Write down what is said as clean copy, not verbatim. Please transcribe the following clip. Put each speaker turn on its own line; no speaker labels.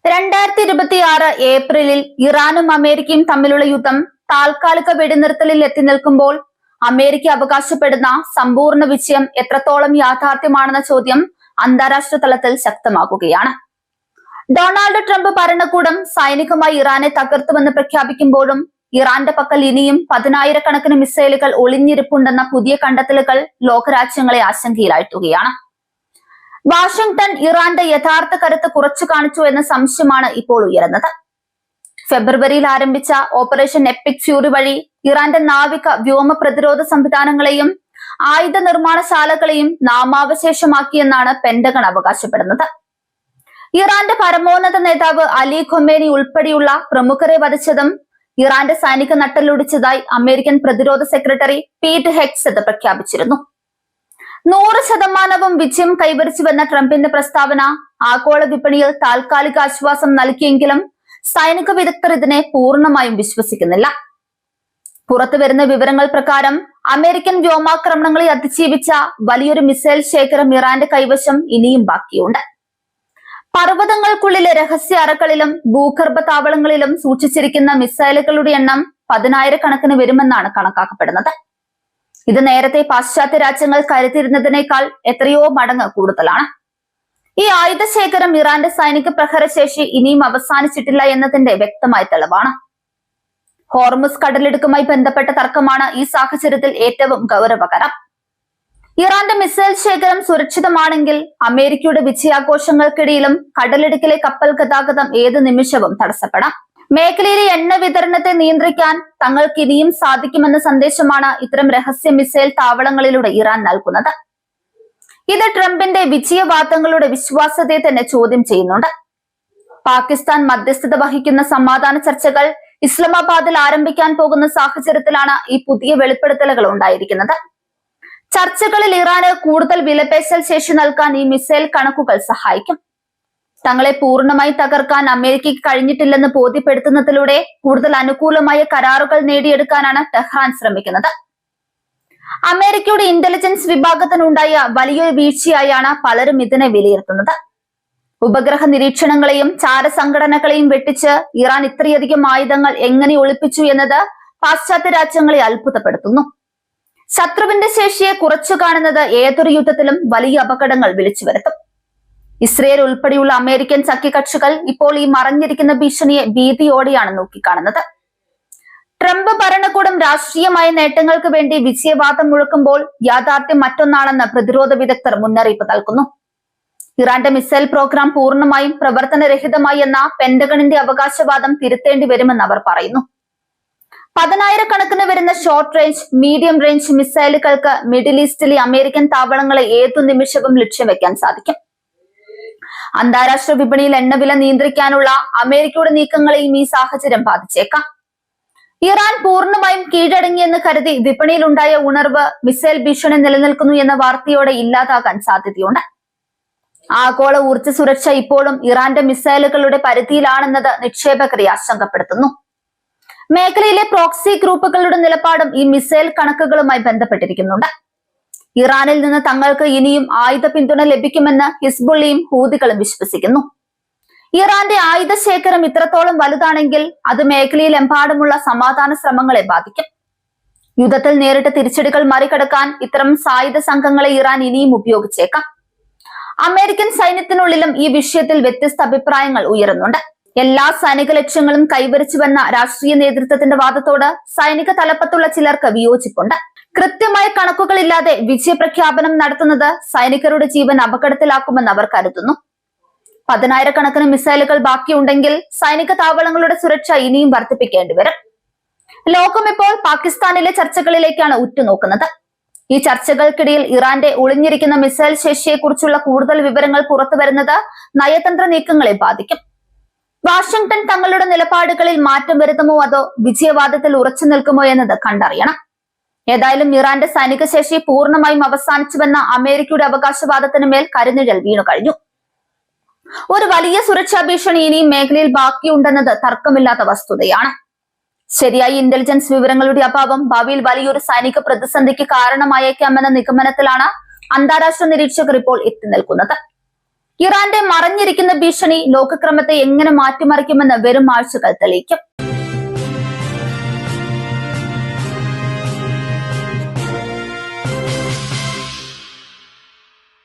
2026 ഏപ്രിലിൽ ഇറാനും അമേരിക്കയും തമ്മിലുള്ള യുദ്ധം താൽക്കാലിക വെടിനിർത്തലിൽ എത്തി നിൽക്കുമ്പോൾ അമേരിക്ക അവകാശപ്പെടുന്ന സമ്പൂർണ്ണ വിജയം എത്രത്തോളം യാഥാർത്ഥ്യമാണെന്ന ചോദ്യം അന്താരാഷ്ട്ര തലത്തിൽ ശക്തമാകുകയാണ്. ഡൊണാൾഡ് ട്രംപ് ഭരണകൂടം സൈനികമായി ഇറാനെ തകർത്തുവെന്ന് പ്രഖ്യാപിക്കുമ്പോഴും ഇറാന്റെ പക്കൽ ഇനിയും 10,000-കണക്കിന് മിസൈലുകൾ ഒളിഞ്ഞിരിപ്പുണ്ടെന്ന പുതിയ കണ്ടെത്തലുകൾ ലോകരാജ്യങ്ങളെ ആശങ്കയിലാഴ്ത്തുകയാണ്. വാഷിംഗ്ടൺ ഇറാന്റെ യഥാർത്ഥ കരുത്ത് കുറച്ചു കാണിച്ചു എന്ന സംശയമാണ് ഇപ്പോൾ ഉയരുന്നത്. ഫെബ്രുവരിയിൽ ആരംഭിച്ച ഓപ്പറേഷൻ എപ്പിക് ഫ്യൂറി വഴി ഇറാന്റെ നാവിക വ്യോമ പ്രതിരോധ സംവിധാനങ്ങളെയും ആയുധ നിർമ്മാണശാലകളെയും നാമാവശേഷമാക്കിയെന്നാണ് പെന്റഗൺ അവകാശപ്പെടുന്നത്. ഇറാന്റെ പരമോന്നത നേതാവ് അലി ഖൊമേനി ഉൾപ്പെടെയുള്ള പ്രമുഖരെ വധിച്ചതും ഇറാന്റെ സൈനിക നട്ടെല്ലൊടിച്ചതായി അമേരിക്കൻ പ്രതിരോധ സെക്രട്ടറി പീറ്റ് ഹെഗ്സെത് പ്രഖ്യാപിച്ചിരുന്നു. 100% വിജയം കൈവരിച്ചുവെന്ന ട്രംപിന്റെ പ്രസ്താവന ആഗോള വിപണിയിൽ താൽക്കാലിക ആശ്വാസം നൽകിയെങ്കിലും സൈനിക വിദഗ്ധർ ഇതിനെ പൂർണ്ണമായും വിശ്വസിക്കുന്നില്ല. പുറത്തുവരുന്ന വിവരങ്ങൾ പ്രകാരം അമേരിക്കൻ വ്യോമാക്രമണങ്ങളെ അതിജീവിച്ച വലിയൊരു മിസൈൽ ശേഖരം ഇറാന്റെ കൈവശം ഇനിയും ബാക്കിയുണ്ട്. പർവ്വതങ്ങൾക്കുള്ളിലെ രഹസ്യ അറകളിലും ഭൂഗർഭ താവളങ്ങളിലും സൂക്ഷിച്ചിരിക്കുന്ന മിസൈലുകളുടെ എണ്ണം 10,000-കണക്കിന് വരുമെന്നാണ് കണക്കാക്കപ്പെടുന്നത്. ഇത് നേരത്തെ പാശ്ചാത്യ രാജ്യങ്ങൾ കരുതിയിരുന്നതിനേക്കാൾ എത്രയോ മടങ്ങ് കൂടുതലാണ്. ഈ ആയുധശേഖരം ഇറാന്റെ സൈനിക പ്രഹരശേഷി ഇനിയും അവസാനിച്ചിട്ടില്ല എന്നതിന്റെ വ്യക്തമായ തെളിവാണ്. ഹോർമുസ് കടലിടുക്കുമായി ബന്ധപ്പെട്ട തർക്കമാണ് ഈ സാഹചര്യത്തിൽ ഏറ്റവും ഗൗരവകരം. ഇറാന്റെ മിസൈൽ ശേഖരം സുരക്ഷിതമാണെങ്കിൽ അമേരിക്കയുടെ വിജയാഘോഷങ്ങൾക്കിടയിലും കടലിടുക്കിലെ കപ്പൽ ഗതാഗതം ഏത് നിമിഷവും തടസ്സപ്പെടാം. മേഖലയിലെ എണ്ണ വിതരണത്തെ നിയന്ത്രിക്കാൻ തങ്ങൾക്ക് ഇനിയും സാധിക്കുമെന്ന സന്ദേശമാണ് ഇത്തരം രഹസ്യ മിസൈൽ താവളങ്ങളിലൂടെ ഇറാൻ നൽകുന്നത്. ഇത് ട്രംപിന്റെ വിജയവാദങ്ങളുടെ വിശ്വാസ്യതയെ തന്നെ ചോദ്യം ചെയ്യുന്നുണ്ട്. പാകിസ്ഥാൻ മധ്യസ്ഥത വഹിക്കുന്ന സമാധാന ചർച്ചകൾ ഇസ്ലാമാബാദിൽ ആരംഭിക്കാൻ പോകുന്ന സാഹചര്യത്തിലാണ് ഈ പുതിയ വെളിപ്പെടുത്തലുകൾ ഉണ്ടായിരിക്കുന്നത്. ചർച്ചകളിൽ ഇറാന് കൂടുതൽ വിലപേശൽ ശേഷി നൽകാൻ ഈ മിസൈൽ കണക്കുകൾ സഹായിക്കും. തങ്ങളെ പൂർണ്ണമായി തകർക്കാൻ അമേരിക്കയ്ക്ക് കഴിഞ്ഞിട്ടില്ലെന്ന് ബോധ്യപ്പെടുത്തുന്നതിലൂടെ കൂടുതൽ അനുകൂലമായ കരാറുകൾ നേടിയെടുക്കാനാണ് ടെഹ്റാൻ ശ്രമിക്കുന്നത്. അമേരിക്കയുടെ ഇന്റലിജൻസ് വിഭാഗത്തിനുണ്ടായ വലിയൊരു വീഴ്ചയായാണ് പലരും ഇതിനെ വിലയിരുത്തുന്നത്. ഉപഗ്രഹ നിരീക്ഷണങ്ങളെയും ചാരസംഘടനകളെയും വെട്ടിച്ച് ഇറാൻ ഇത്രയധികം ആയുധങ്ങൾ എങ്ങനെ ഒളിപ്പിച്ചു എന്നത് പാശ്ചാത്യ രാജ്യങ്ങളെ അത്ഭുതപ്പെടുത്തുന്നു. ശത്രുവിന്റെ ശേഷിയെ കുറച്ചു കാണുന്നത് ഏതൊരു യുദ്ധത്തിലും വലിയ അപകടങ്ങൾ വിളിച്ചു വരുത്തും. ഇസ്രയേൽ ഉൾപ്പെടെയുള്ള അമേരിക്കൻ സഖ്യകക്ഷികൾ ഇപ്പോൾ ഈ മറഞ്ഞിരിക്കുന്ന ഭീഷണിയെ ഭീതിയോടെയാണ് നോക്കിക്കാണുന്നത്. ട്രംപ് ഭരണകൂടം രാഷ്ട്രീയമായ നേട്ടങ്ങൾക്ക് വേണ്ടി വിജയവാദം മുഴക്കുമ്പോൾ യാഥാർത്ഥ്യം മറ്റൊന്നാണെന്ന് പ്രതിരോധ വിദഗ്ധർ മുന്നറിയിപ്പ് നൽകുന്നു. ഇറാന്റെ മിസൈൽ പ്രോഗ്രാം പൂർണ്ണമായും പ്രവർത്തനരഹിതമായി എന്ന പെന്റഗണിന്റെ അവകാശവാദം തിരുത്തേണ്ടി വരുമെന്ന് അവർ പറയുന്നു. 10,000-കണക്കിന് വരുന്ന ഷോർട്ട് റേഞ്ച്, മീഡിയം റേഞ്ച് മിസൈലുകൾക്ക് മിഡിൽ ഈസ്റ്റിലെ അമേരിക്കൻ താവളങ്ങളെ ഏതു നിമിഷവും ലക്ഷ്യം വെക്കാൻ സാധിക്കും. അന്താരാഷ്ട്ര വിപണിയിൽ എണ്ണവില നിയന്ത്രിക്കാനുള്ള അമേരിക്കയുടെ നീക്കങ്ങളെയും ഈ സാഹചര്യം ബാധിച്ചേക്കാം. ഇറാൻ പൂർണ്ണമായും കീഴടങ്ങിയെന്ന് കരുതി വിപണിയിലുണ്ടായ ഉണർവ് മിസൈൽ ഭീഷണി നിലനിൽക്കുന്നു എന്ന വാർത്തയോടെ ഇല്ലാതാകാൻ സാധ്യതയുണ്ട്. ആഗോള ഊർജ്ജ സുരക്ഷ ഇപ്പോഴും ഇറാന്റെ മിസൈലുകളുടെ പരിധിയിലാണെന്നത് നിക്ഷേപകരെ ആശങ്കപ്പെടുത്തുന്നു. മേഖലയിലെ പ്രോക്സി ഗ്രൂപ്പുകളുടെ നിലപാടും ഈ മിസൈൽ കണക്കുകളുമായി ബന്ധപ്പെട്ടിരിക്കുന്നുണ്ട്. ഇറാനിൽ നിന്ന് തങ്ങൾക്ക് ഇനിയും ആയുധ പിന്തുണ ലഭിക്കുമെന്ന് ഹിസ്ബുള്ളയും ഹൂതികളും വിശ്വസിക്കുന്നു. ഇറാന്റെ ആയുധ ശേഖരം ഇത്രത്തോളം വലുതാണെങ്കിൽ അത് മേഖലയിലെമ്പാടുമുള്ള സമാധാന ശ്രമങ്ങളെ ബാധിക്കും. യുദ്ധത്തിൽ നേരിട്ട തിരിച്ചടികൾ മറികടക്കാൻ ഇത്തരം സായുധ സംഘങ്ങളെ ഇറാൻ ഇനിയും ഉപയോഗിച്ചേക്കാം. അമേരിക്കൻ സൈന്യത്തിനുള്ളിലും ഈ വിഷയത്തിൽ വ്യത്യസ്ത അഭിപ്രായങ്ങൾ ഉയരുന്നുണ്ട്. എല്ലാ സൈനിക ലക്ഷ്യങ്ങളും കൈവരിച്ചുവെന്ന രാഷ്ട്രീയ നേതൃത്വത്തിന്റെ വാദത്തോട് സൈനിക തലപ്പത്തുള്ള ചിലർക്ക് വിയോജിപ്പുണ്ട്. കൃത്യമായ കണക്കുകളില്ലാതെ വിജയപ്രഖ്യാപനം നടത്തുന്നത് സൈനികരുടെ ജീവൻ അപകടത്തിലാക്കുമെന്ന് അവർ കരുതുന്നു. 10,000-കണക്കിന് മിസൈലുകൾ ബാക്കിയുണ്ടെങ്കിൽ സൈനിക താവളങ്ങളുടെ സുരക്ഷ ഇനിയും വർദ്ധിപ്പിക്കേണ്ടി വരും. ലോകം ഇപ്പോൾ പാകിസ്ഥാനിലെ ചർച്ചകളിലേക്കാണ് ഉറ്റുനോക്കുന്നത്. ഈ ചർച്ചകൾക്കിടയിൽ ഇറാന്റെ ഒളിഞ്ഞിരിക്കുന്ന മിസൈൽ ശേഷിയെക്കുറിച്ചുള്ള കൂടുതൽ വിവരങ്ങൾ പുറത്തുവരുന്നത് നയതന്ത്ര നീക്കങ്ങളെ ബാധിക്കും. വാഷിംഗ്ടൺ തങ്ങളുടെ നിലപാടുകളിൽ മാറ്റം വരുത്തുമോ അതോ വിജയവാദത്തിൽ ഉറച്ചു നിൽക്കുമോ എന്നത് കണ്ടറിയണം. ഏതായാലും ഇറാന്റെ സൈനിക ശേഷി പൂർണ്ണമായും അവസാനിച്ചുവെന്ന അമേരിക്കയുടെ അവകാശവാദത്തിന് മേൽ കരിനിഴൽ വീണു കഴിഞ്ഞു. ഒരു വലിയ സുരക്ഷാ ഭീഷണി ഇനിയും മേഖലയിൽ ബാക്കിയുണ്ടെന്നത് തർക്കമില്ലാത്ത വസ്തുതയാണ്. ശരിയായ ഇന്റലിജൻസ് വിവരങ്ങളുടെ അഭാവം ഭാവിയിൽ വലിയൊരു സൈനിക പ്രതിസന്ധിക്ക് കാരണമായേക്കാമെന്ന നിഗമനത്തിലാണ് അന്താരാഷ്ട്ര നിരീക്ഷകർ ഇപ്പോൾ എത്തി നിൽക്കുന്നത്. ഇറാന്റെ മറഞ്ഞിരിക്കുന്ന ഭീഷണി ലോകക്രമത്തെ എങ്ങനെ മാറ്റിമറിക്കുമെന്ന് വരും ആഴ്ചകൾ തെളിയിക്കും.